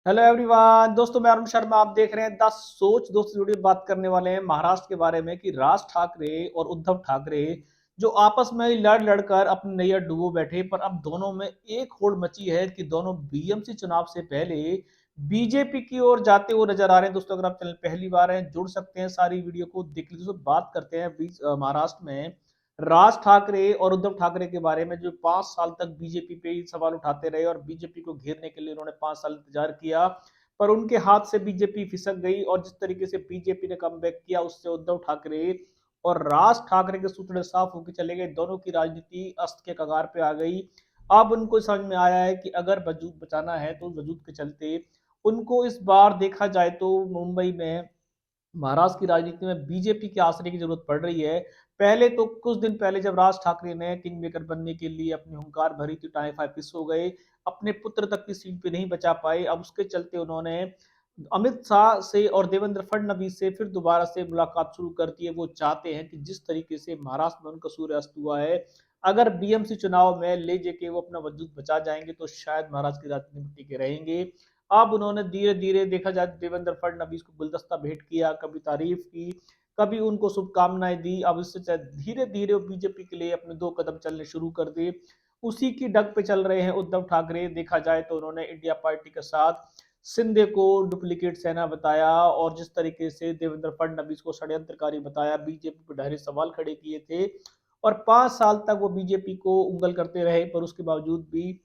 Hello everyone, दोस्तों मैं अरुण शर्मा। आप देख रहे हैं द सोच। दोस्तों वीडियो बात करने वाले हैं महाराष्ट्र के बारे में कि राज ठाकरे और उद्धव ठाकरे जो आपस में लड़ लड़कर अपने नैया डुबो बैठे, पर अब दोनों में एक होड़ मची है कि दोनों बीएमसी चुनाव से पहले बीजेपी की ओर जाते हुए नजर आ रहे हैं। दोस्तों अगर आप चैनल पहली बार हैं, जुड़ सकते हैं, सारी वीडियो को देख लीजिए। दोस्तों बात करते हैं महाराष्ट्र में राज ठाकरे और उद्धव ठाकरे के बारे में, जो 5 साल तक बीजेपी पे ही सवाल उठाते रहे और बीजेपी को घेरने के लिए उन्होंने 5 साल इंतजार किया, पर उनके हाथ से बीजेपी फिसक गई। और जिस तरीके से बीजेपी ने कमबैक किया, उससे उद्धव ठाकरे और राज ठाकरे के सूत्र साफ होकर चले गए। दोनों की राजनीति अस्त के कगार पे आ गई। अब उनको समझ में आया है कि अगर वजूद बचाना है तो वजूद के चलते उनको इस बार देखा जाए तो मुंबई में महाराष्ट्र की राजनीति में बीजेपी के आश्रय की जरूरत पड़ रही है। पहले तो कुछ दिन पहले जब राज ठाकरे ने किंग मेकर बनने के लिए अपनी हुंकार भरी थी, टाइम फाइव फिस हो गए, अपने पुत्र तक की सीट पे नहीं बचा पाए। अब उसके चलते उन्होंने अमित शाह से और देवेंद्र फडणवीस से फिर दोबारा से मुलाकात शुरू कर दी है। वो चाहते हैं कि जिस तरीके से महाराष्ट्र में उनका सूर्य अस्त हुआ है, अगर बीएमसी चुनाव में ले जाके वो अपना वजूद बचा जाएंगे तो शायद महाराष्ट्र की राजनीति में टिके रहेंगे। अब उन्होंने धीरे धीरे देखा जाए देवेंद्र फडणवीस को गुलदस्ता भेंट किया, कभी तारीफ की, कभी उनको शुभकामनाएं दी। अब इससे धीरे धीरे बीजेपी के लिए अपने 2 कदम चलने शुरू कर दिए। उसी की डग पे चल रहे हैं उद्धव ठाकरे। देखा जाए तो उन्होंने इंडिया पार्टी के साथ शिंदे को डुप्लीकेट सेना बताया और जिस तरीके से देवेंद्र फडणवीस को षड्यंत्रकारी बताया, बीजेपी पर ढेर सवाल खड़े किए थे। और 5 साल तक वो बीजेपी को उंगल करते रहे, पर उसके बावजूद भी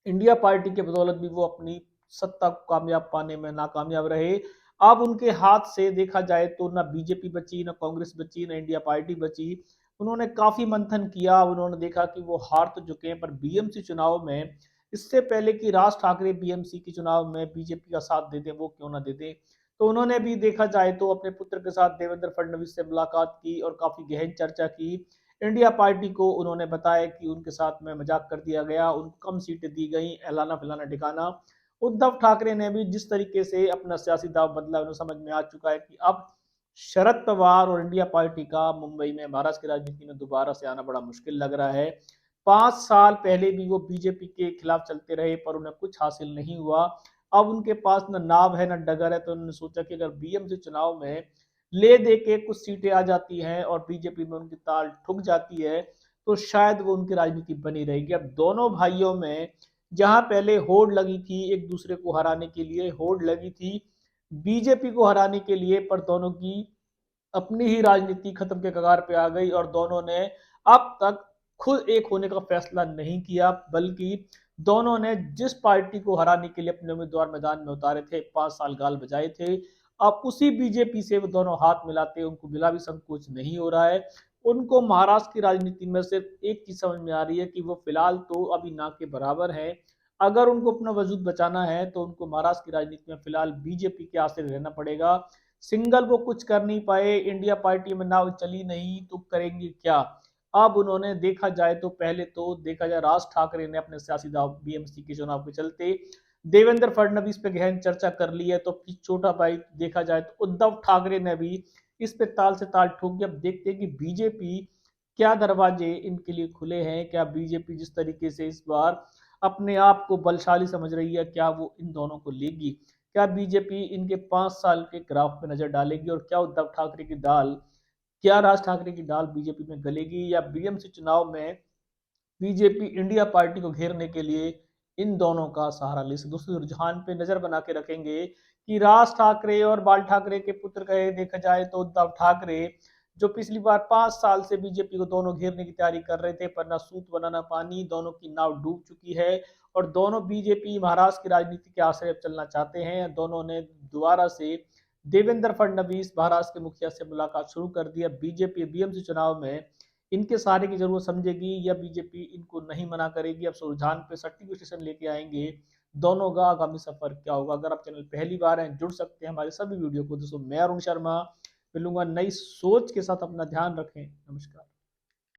इंडिया पार्टी के बदौलत भी वो अपनी सत्ता को कामयाब पाने में नाकामयाब रहे। अब उनके हाथ से देखा जाए तो ना बीजेपी बची, ना कांग्रेस बची, ना इंडिया पार्टी बची। उन्होंने काफी मंथन किया। उन्होंने देखा कि वो हार तो चुके हैं, पर बीएमसी चुनाव में इससे पहले कि राज ठाकरे बीएमसी के चुनाव में बीजेपी का साथ दे दें, वो क्यों ना दे दें। तो उन्होंने भी देखा जाए तो अपने पुत्र के साथ देवेंद्र फडणवीस से मुलाकात की और काफी गहन चर्चा की। इंडिया पार्टी को उन्होंने बताया कि उनके साथ में मजाक कर दिया गया, उनको कम सीटें दी गई, एलाना फिलाना ठिकाना। उद्धव ठाकरे ने भी जिस तरीके से अपना सियासी दाव बदला, उन्हें समझ में आ चुका है कि अब शरद पवार और इंडिया पार्टी का मुंबई में महाराष्ट्र की राजनीति में दोबारा से आना बड़ा मुश्किल लग रहा है। 5 साल पहले भी वो बीजेपी के खिलाफ चलते रहे, पर उन्हें कुछ हासिल नहीं हुआ। अब उनके पास न नाव है न डगर है, तो उन्होंने सोचा कि अगर बीएमसी चुनाव में ले दे के कुछ सीटें आ जाती हैं और बीजेपी में उनकी ताल ठुक जाती है, तो शायद वो उनकी राजनीति बनी रहेगी। अब दोनों भाइयों में जहां पहले होड़ लगी थी एक दूसरे को हराने के लिए, होड़ लगी थी बीजेपी को हराने के लिए, पर दोनों की अपनी ही राजनीति खत्म के कगार पे आ गई और दोनों ने अब तक खुद एक होने का फैसला नहीं किया, बल्कि दोनों ने जिस पार्टी को हराने के लिए अपने उम्मीदवार मैदान में उतारे थे, 5 साल गाल बजाए थे, अब उसी बीजेपी से वो दोनों हाथ मिलाते हैं। उनको बिला भी संकोच नहीं हो रहा है। उनको महाराष्ट्र की राजनीति में सिर्फ एक चीज समझ में आ रही है कि वो फिलहाल तो अभी ना के बराबर है। अगर उनको अपना वजूद बचाना है तो उनको महाराष्ट्र की राजनीति में फिलहाल बीजेपी के आश्रय रहना पड़ेगा। सिंगल वो कुछ कर नहीं पाए, इंडिया पार्टी में नाव चली नहीं, तो करेंगे क्या। अब उन्होंने देखा जाए तो पहले तो देखा जाए राज ठाकरे ने अपने सियासी दाव बीएमसी के चुनाव के चलते देवेंद्र फडणवीस पे गहन चर्चा कर ली है, तो छोटा भाई देखा जाए तो उद्धव ठाकरे ने भी इस पे ताल से ताल ठोक दिया। अब देखते हैं कि बीजेपी क्या दरवाजे इनके लिए खुले हैं, क्या बीजेपी जिस तरीके से इस बार अपने आप को बलशाली समझ रही है, क्या वो इन दोनों को लेगी। क्या बीजेपी इनके 5 साल के ग्राफ पे नजर डालेगी और क्या उद्धव ठाकरे की दाल, क्या राज ठाकरे की दाल बीजेपी में गलेगी, या बीएमसी चुनाव में बीजेपी इंडिया पार्टी को घेरने के लिए इन दोनों का सहारा ले सकती। दूसरे रुझान पे नजर बना के रखेंगे कि राज ठाकरे और बाल ठाकरे के पुत्र कहे देखा जाए तो उद्धव ठाकरे, जो पिछली बार 5 साल से बीजेपी को दोनों घेरने की तैयारी कर रहे थे, पर ना सूत बना ना पानी, दोनों की नाव डूब चुकी है। और दोनों बीजेपी महाराष्ट्र की राजनीति के आश्रय चलना चाहते हैं। दोनों ने दोबारा से देवेंद्र फडणवीस महाराष्ट्र के मुखिया से मुलाकात शुरू कर दी है। बीजेपी बीएमसी चुनाव में इनके सहारे की जरूरत समझेगी या बीजेपी इनको नहीं मना करेगी। अब रुझान पे सटीक स्टेशन लेके आएंगे दोनों का आगामी सफर क्या होगा। अगर आप चैनल पहली बार हैं, जुड़ सकते हैं हमारे सभी वीडियो को। दोस्तों मैं अरुण शर्मा मिलूंगा नई सोच के साथ। अपना ध्यान रखें। नमस्कार।